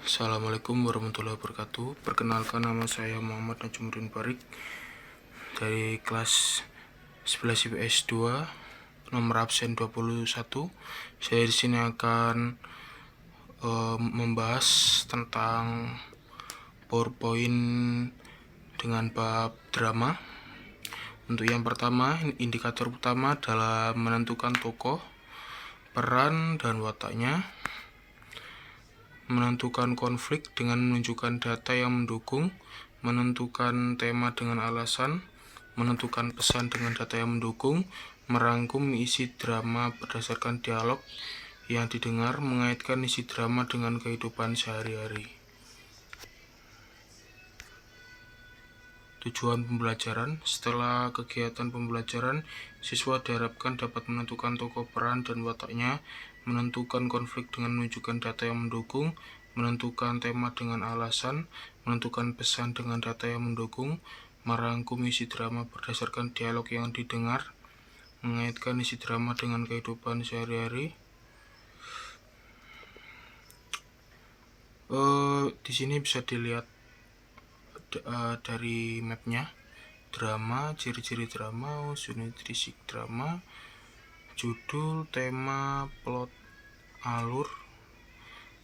Assalamualaikum warahmatullahi wabarakatuh. Perkenalkan, nama saya Muhammad Najumuddin Barik dari kelas 11 IPS 2, nomor absen 21. Saya di sini akan membahas tentang PowerPoint dengan bab drama. Untuk yang pertama, indikator utama adalah menentukan tokoh, peran, dan wataknya. Menentukan konflik dengan menunjukkan data yang mendukung, menentukan tema dengan alasan, menentukan pesan dengan data yang mendukung, merangkum isi drama berdasarkan dialog yang didengar, mengaitkan isi drama dengan kehidupan sehari-hari. Tujuan pembelajaran: setelah kegiatan pembelajaran, siswa diharapkan dapat menentukan tokoh, peran, dan wataknya, menentukan konflik dengan menunjukkan data yang mendukung, menentukan tema dengan alasan, menentukan pesan dengan data yang mendukung, merangkum isi drama berdasarkan dialog yang didengar, mengaitkan isi drama dengan kehidupan sehari-hari. Di sini bisa dilihat dari mapnya, drama, ciri-ciri drama, unsur intrinsik drama, judul, tema, plot, alur,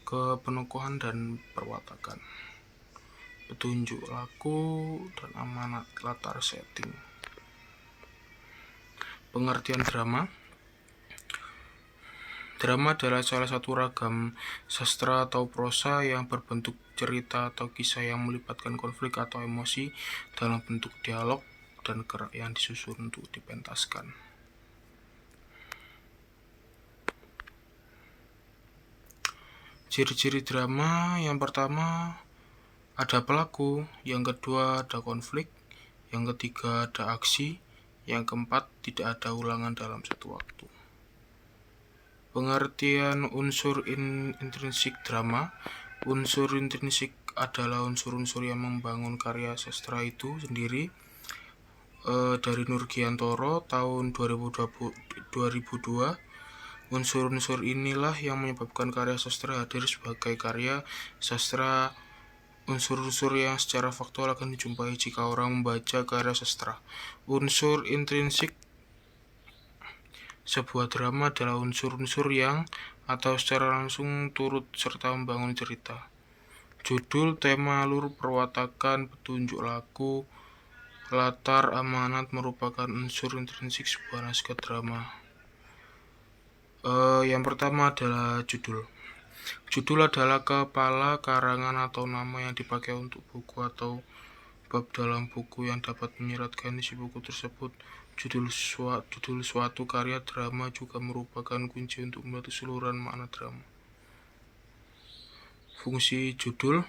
kepenokohan dan perwatakan, petunjuk laku, dan amanat latar setting. Pengertian drama. Drama adalah salah satu ragam sastra atau prosa yang berbentuk cerita atau kisah yang melibatkan konflik atau emosi dalam bentuk dialog dan gerak yang disusun untuk dipentaskan. Ciri-ciri drama: yang pertama, ada pelaku, yang kedua ada konflik, yang ketiga ada aksi, yang keempat tidak ada ulangan dalam satu waktu. Pengertian unsur intrinsik drama. Unsur intrinsik adalah unsur-unsur yang membangun karya sastra itu sendiri. Dari Nurgiantoro tahun 2002. Unsur-unsur inilah yang menyebabkan karya sastra hadir sebagai karya sastra. Unsur-unsur yang secara faktual akan dijumpai jika orang membaca karya sastra. Unsur intrinsik sebuah drama adalah unsur-unsur yang atau secara langsung turut serta membangun cerita. Judul, tema, alur, perwatakan, petunjuk laku, latar, amanat merupakan unsur intrinsik sebuah naskah drama. Yang pertama adalah judul. Judul adalah kepala karangan atau nama yang dipakai untuk buku atau bab dalam buku yang dapat menyeratkan isi buku tersebut. Judul suatu karya drama juga merupakan kunci untuk melihat keseluruhan makna drama. Fungsi judul.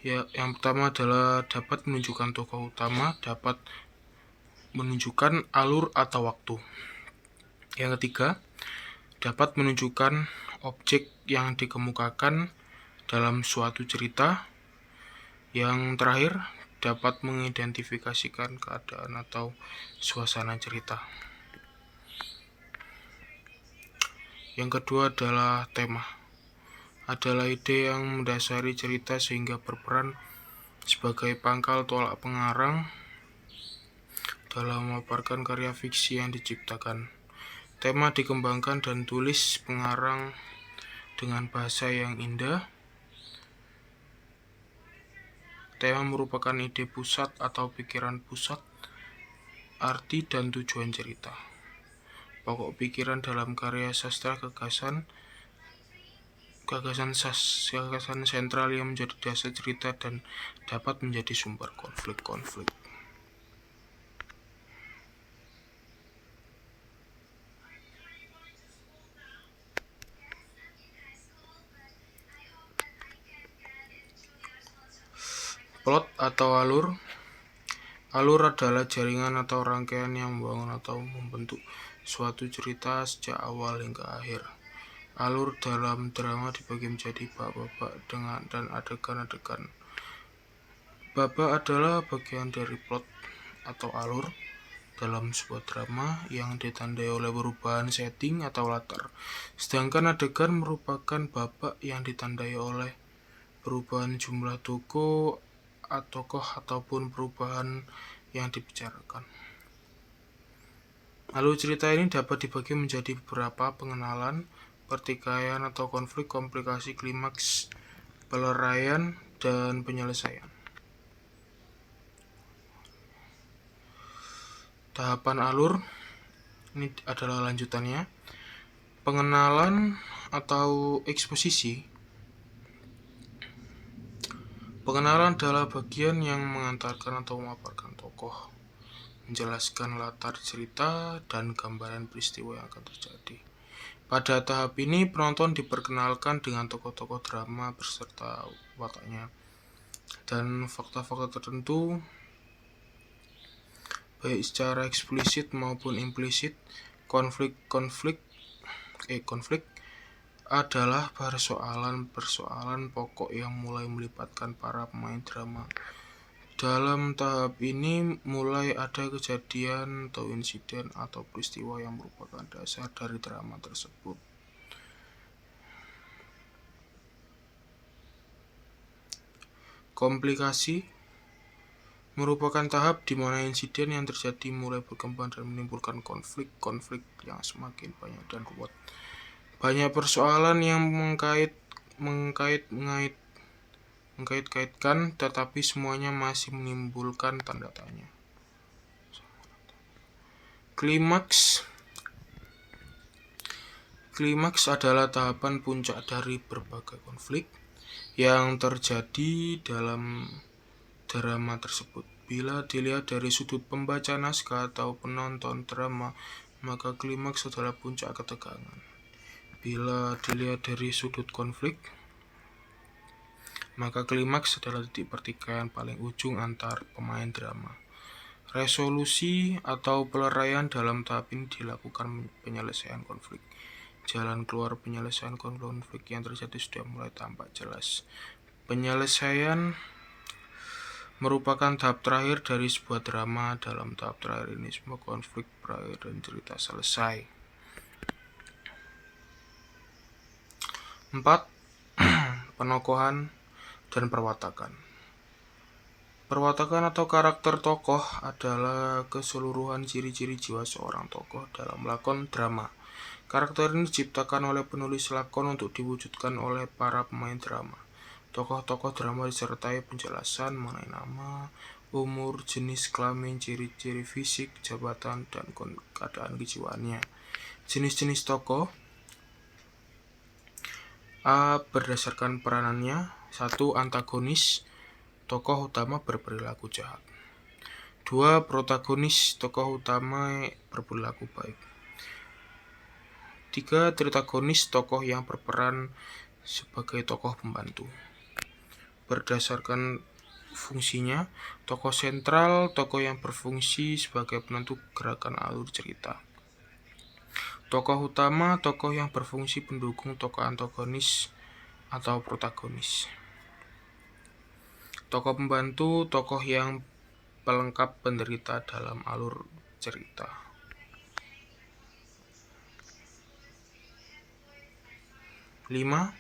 Yang pertama adalah dapat menunjukkan tokoh utama, dapat menunjukkan alur atau waktu. Yang ketiga, dapat menunjukkan objek yang dikemukakan dalam suatu cerita. Yang terakhir, dapat mengidentifikasikan keadaan atau suasana cerita. Yang kedua adalah tema. Adalah ide yang mendasari cerita sehingga berperan sebagai pangkal tolak pengarang dalam memaparkan karya fiksi yang diciptakan. Tema dikembangkan dan tulis pengarang dengan bahasa yang indah. Tema merupakan ide pusat atau pikiran pusat, arti dan tujuan cerita. Pokok pikiran dalam karya sastra, gagasan sentral yang menjadi dasar cerita dan dapat menjadi sumber konflik-konflik. Plot atau alur. Alur adalah jaringan atau rangkaian yang membangun atau membentuk suatu cerita sejak awal hingga akhir. Alur dalam drama dibagi menjadi bab-bab dan adegan-adegan. Bab adalah bagian dari plot atau alur. dalam sebuah drama yang ditandai oleh perubahan setting atau latar. Sedangkan adegan merupakan babak yang ditandai oleh perubahan jumlah tokoh ataupun perubahan yang dibicarakan. Lalu cerita ini dapat dibagi menjadi beberapa: pengenalan, pertikaian atau konflik, komplikasi, klimaks, peleraian, dan penyelesaian. Tahapan alur ini adalah lanjutannya. Pengenalan atau eksposisi. Pengenalan adalah bagian yang mengantarkan atau memaparkan tokoh, menjelaskan latar cerita dan gambaran peristiwa yang akan terjadi. Pada tahap ini, penonton diperkenalkan dengan tokoh-tokoh drama beserta wataknya dan fakta-fakta tertentu, baik secara eksplisit maupun implisit. Konflik adalah persoalan pokok yang mulai melibatkan para pemain drama. Dalam tahap ini mulai ada kejadian atau insiden atau peristiwa yang merupakan dasar dari drama tersebut. Komplikasi merupakan tahap di mana insiden yang terjadi mulai berkembang dan menimbulkan konflik yang semakin banyak dan ruwet. Banyak persoalan yang mengkait-kaitkan, tetapi semuanya masih menimbulkan tanda tanya. Klimaks adalah tahapan puncak dari berbagai konflik yang terjadi dalam drama tersebut. Bila dilihat dari sudut pembaca naskah atau penonton drama, maka klimaks adalah puncak ketegangan. Bila dilihat dari sudut konflik, maka klimaks adalah titik pertikaian paling ujung antar pemain drama. Resolusi atau peleraian dalam tahap ini dilakukan penyelesaian konflik. Jalan keluar penyelesaian konflik yang terjadi sudah mulai tampak jelas. Penyelesaian merupakan tahap terakhir dari sebuah drama. Dalam tahap terakhir ini semua konflik berakhir dan cerita selesai. 4. Penokohan dan perwatakan. Perwatakan atau karakter tokoh adalah keseluruhan ciri-ciri jiwa seorang tokoh dalam lakon drama. Karakter ini diciptakan oleh penulis lakon untuk diwujudkan oleh para pemain drama. Tokoh-tokoh drama disertai penjelasan mengenai nama, umur, jenis kelamin, ciri-ciri fisik, jabatan, dan keadaan kejiwaannya. Jenis-jenis tokoh A. Berdasarkan peranannya. 1. Antagonis, tokoh utama berperilaku jahat. 2. Protagonis, tokoh utama berperilaku baik. 3. Tritagonis, tokoh yang berperan sebagai tokoh pembantu. Berdasarkan fungsinya, tokoh sentral, tokoh yang berfungsi sebagai penentu gerakan alur cerita. Tokoh utama, tokoh yang berfungsi pendukung tokoh antagonis atau protagonis. Tokoh pembantu, tokoh yang pelengkap penderita dalam alur cerita. 5.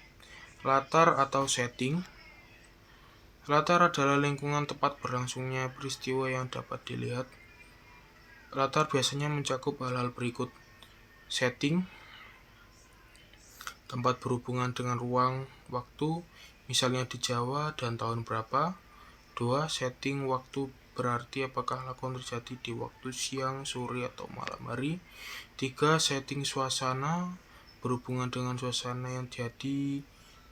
Latar atau setting. Latar adalah lingkungan tempat berlangsungnya peristiwa yang dapat dilihat. Latar biasanya mencakup hal-hal berikut. Setting, tempat berhubungan dengan ruang, waktu, misalnya di Jawa dan tahun berapa. 2. Setting waktu berarti apakah lakon terjadi di waktu siang, sore, atau malam hari. 3. Setting suasana, berhubungan dengan suasana yang jadi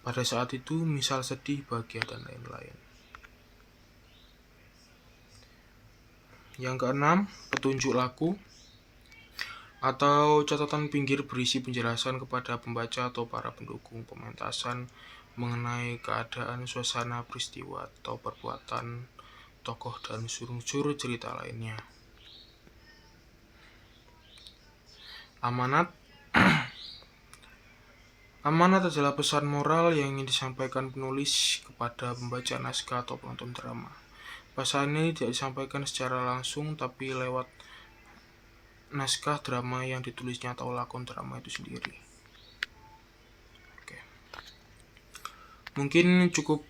pada saat itu, misal sedih, bahagia, dan lain-lain. Yang keenam, petunjuk laku atau catatan pinggir berisi penjelasan kepada pembaca atau para pendukung pementasan mengenai keadaan, suasana, peristiwa, atau perbuatan tokoh dan unsur cerita lainnya. Amanat. Amanat adalah pesan moral yang ingin disampaikan penulis kepada pembaca naskah atau penonton drama. Pesan ini tidak disampaikan secara langsung tapi lewat naskah drama yang ditulisnya atau lakon drama itu sendiri. Oke. Mungkin cukup